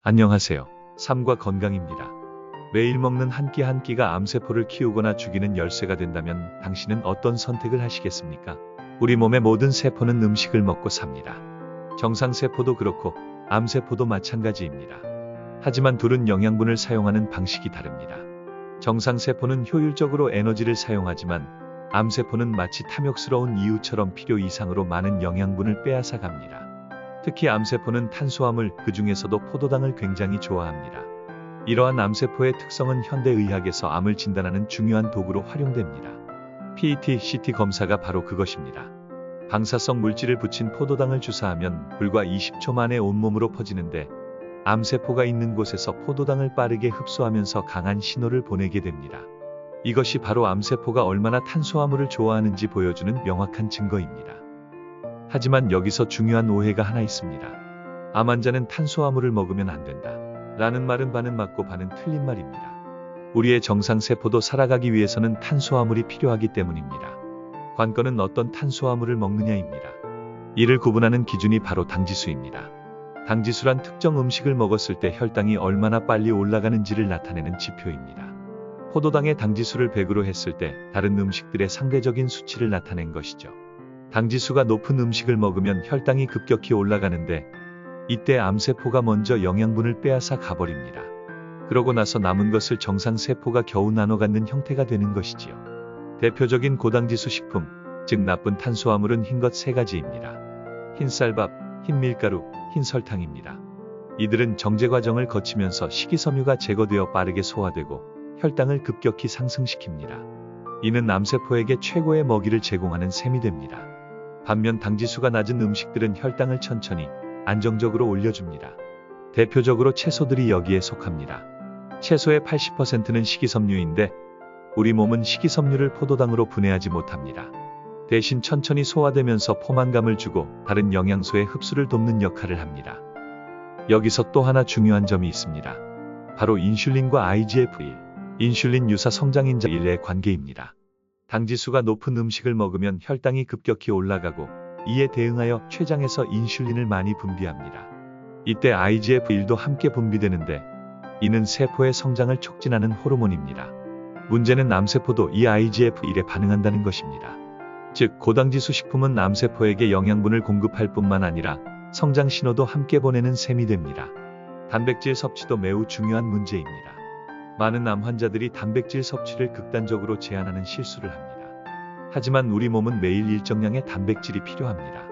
안녕하세요. 삶과 건강입니다. 매일 먹는 한 끼 한 끼가 암세포를 키우거나 죽이는 열쇠가 된다면 당신은 어떤 선택을 하시겠습니까? 우리 몸의 모든 세포는 음식을 먹고 삽니다. 정상세포도 그렇고 암세포도 마찬가지입니다. 하지만 둘은 영양분을 사용하는 방식이 다릅니다. 정상세포는 효율적으로 에너지를 사용하지만 암세포는 마치 탐욕스러운 이유처럼 필요 이상으로 많은 영양분을 빼앗아 갑니다. 특히 암세포는 탄수화물, 그 중에서도 포도당을 굉장히 좋아합니다. 이러한 암세포의 특성은 현대의학에서 암을 진단하는 중요한 도구로 활용됩니다. PET, CT 검사가 바로 그것입니다. 방사성 물질을 붙인 포도당을 주사하면 불과 20초 만에 온몸으로 퍼지는데 암세포가 있는 곳에서 포도당을 빠르게 흡수하면서 강한 신호를 보내게 됩니다. 이것이 바로 암세포가 얼마나 탄수화물을 좋아하는지 보여주는 명확한 증거입니다. 하지만 여기서 중요한 오해가 하나 있습니다. 암 환자는 탄수화물을 먹으면 안 된다. 라는 말은 반은 맞고 반은 틀린 말입니다. 우리의 정상세포도 살아가기 위해서는 탄수화물이 필요하기 때문입니다. 관건은 어떤 탄수화물을 먹느냐입니다. 이를 구분하는 기준이 바로 당지수입니다. 당지수란 특정 음식을 먹었을 때 혈당이 얼마나 빨리 올라가는지를 나타내는 지표입니다. 포도당의 당지수를 100으로 했을 때 다른 음식들의 상대적인 수치를 나타낸 것이죠. 당지수가 높은 음식을 먹으면 혈당이 급격히 올라가는데 이때 암세포가 먼저 영양분을 빼앗아 가버립니다. 그러고 나서 남은 것을 정상세포가 겨우 나눠 갖는 형태가 되는 것이지요. 대표적인 고당지수 식품, 즉 나쁜 탄수화물은 흰 것 3가지입니다. 흰쌀밥, 흰밀가루, 흰설탕입니다. 이들은 정제 과정을 거치면서 식이섬유가 제거되어 빠르게 소화되고 혈당을 급격히 상승시킵니다. 이는 암세포에게 최고의 먹이를 제공하는 셈이 됩니다. 반면 당지수가 낮은 음식들은 혈당을 천천히 안정적으로 올려줍니다. 대표적으로 채소들이 여기에 속합니다. 채소의 80%는 식이섬유인데 우리 몸은 식이섬유를 포도당으로 분해하지 못합니다. 대신 천천히 소화되면서 포만감을 주고 다른 영양소의 흡수를 돕는 역할을 합니다. 여기서 또 하나 중요한 점이 있습니다. 바로 인슐린과 IGF-1, 인슐린 유사 성장인자 1의 관계입니다. 당지수가 높은 음식을 먹으면 혈당이 급격히 올라가고 이에 대응하여 췌장에서 인슐린을 많이 분비합니다. 이때 IGF-1도 함께 분비되는데 이는 세포의 성장을 촉진하는 호르몬입니다. 문제는 암세포도 이 IGF-1에 반응한다는 것입니다. 즉 고당지수 식품은 암세포에게 영양분을 공급할 뿐만 아니라 성장 신호도 함께 보내는 셈이 됩니다. 단백질 섭취도 매우 중요한 문제입니다. 많은 암 환자들이 단백질 섭취를 극단적으로 제한하는 실수를 합니다. 하지만 우리 몸은 매일 일정량의 단백질이 필요합니다.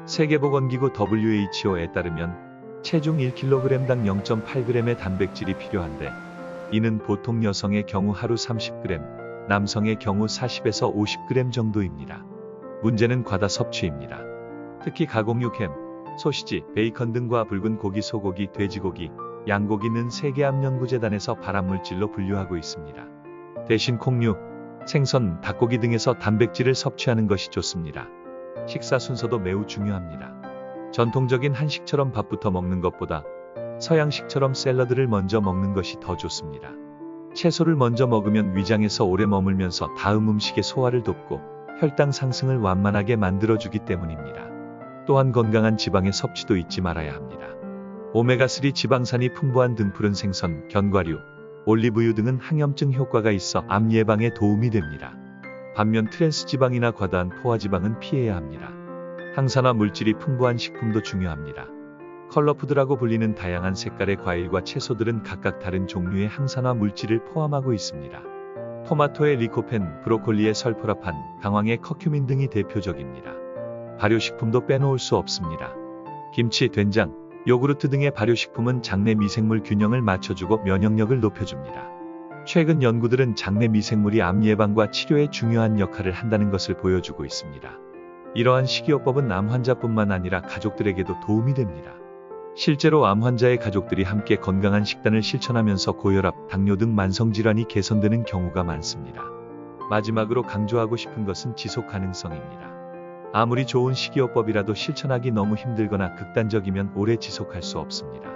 세계보건기구 WHO에 따르면 체중 1kg당 0.8g의 단백질이 필요한데 이는 보통 여성의 경우 하루 30g, 남성의 경우 40에서 50g 정도입니다. 문제는 과다 섭취입니다. 특히 가공육 햄, 소시지, 베이컨 등과 붉은 고기, 소고기, 돼지고기, 양고기는 세계암연구재단에서 발암물질로 분류하고 있습니다. 대신 콩류, 생선, 닭고기 등에서 단백질을 섭취하는 것이 좋습니다. 식사 순서도 매우 중요합니다. 전통적인 한식처럼 밥부터 먹는 것보다 서양식처럼 샐러드를 먼저 먹는 것이 더 좋습니다. 채소를 먼저 먹으면 위장에서 오래 머물면서 다음 음식의 소화를 돕고 혈당 상승을 완만하게 만들어주기 때문입니다. 또한 건강한 지방의 섭취도 잊지 말아야 합니다. 오메가3 지방산이 풍부한 등푸른 생선, 견과류, 올리브유 등은 항염증 효과가 있어 암 예방에 도움이 됩니다. 반면 트랜스 지방이나 과다한 포화지방은 피해야 합니다. 항산화 물질이 풍부한 식품도 중요합니다. 컬러푸드라고 불리는 다양한 색깔의 과일과 채소들은 각각 다른 종류의 항산화 물질을 포함하고 있습니다. 토마토의 리코펜, 브로콜리의 설포라판, 강황의 커큐민 등이 대표적입니다. 발효식품도 빼놓을 수 없습니다. 김치, 된장, 요구르트 등의 발효식품은 장내 미생물 균형을 맞춰주고 면역력을 높여줍니다. 최근 연구들은 장내 미생물이 암 예방과 치료에 중요한 역할을 한다는 것을 보여주고 있습니다. 이러한 식이요법은 암 환자뿐만 아니라 가족들에게도 도움이 됩니다. 실제로 암 환자의 가족들이 함께 건강한 식단을 실천하면서 고혈압, 당뇨 등 만성질환이 개선되는 경우가 많습니다. 마지막으로 강조하고 싶은 것은 지속 가능성입니다. 아무리 좋은 식이요법이라도 실천하기 너무 힘들거나 극단적이면 오래 지속할 수 없습니다.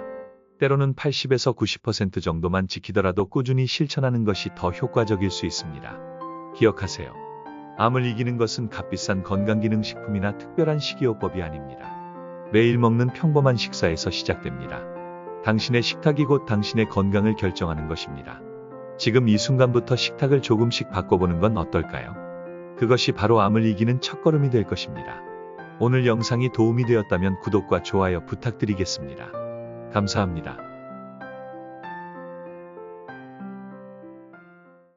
때로는 80에서 90% 정도만 지키더라도 꾸준히 실천하는 것이 더 효과적일 수 있습니다. 기억하세요. 암을 이기는 것은 값비싼 건강기능식품이나 특별한 식이요법이 아닙니다. 매일 먹는 평범한 식사에서 시작됩니다. 당신의 식탁이 곧 당신의 건강을 결정하는 것입니다. 지금 이 순간부터 식탁을 조금씩 바꿔보는 건 어떨까요? 그것이 바로 암을 이기는 첫걸음이 될 것입니다. 오늘 영상이 도움이 되었다면 구독과 좋아요 부탁드리겠습니다. 감사합니다.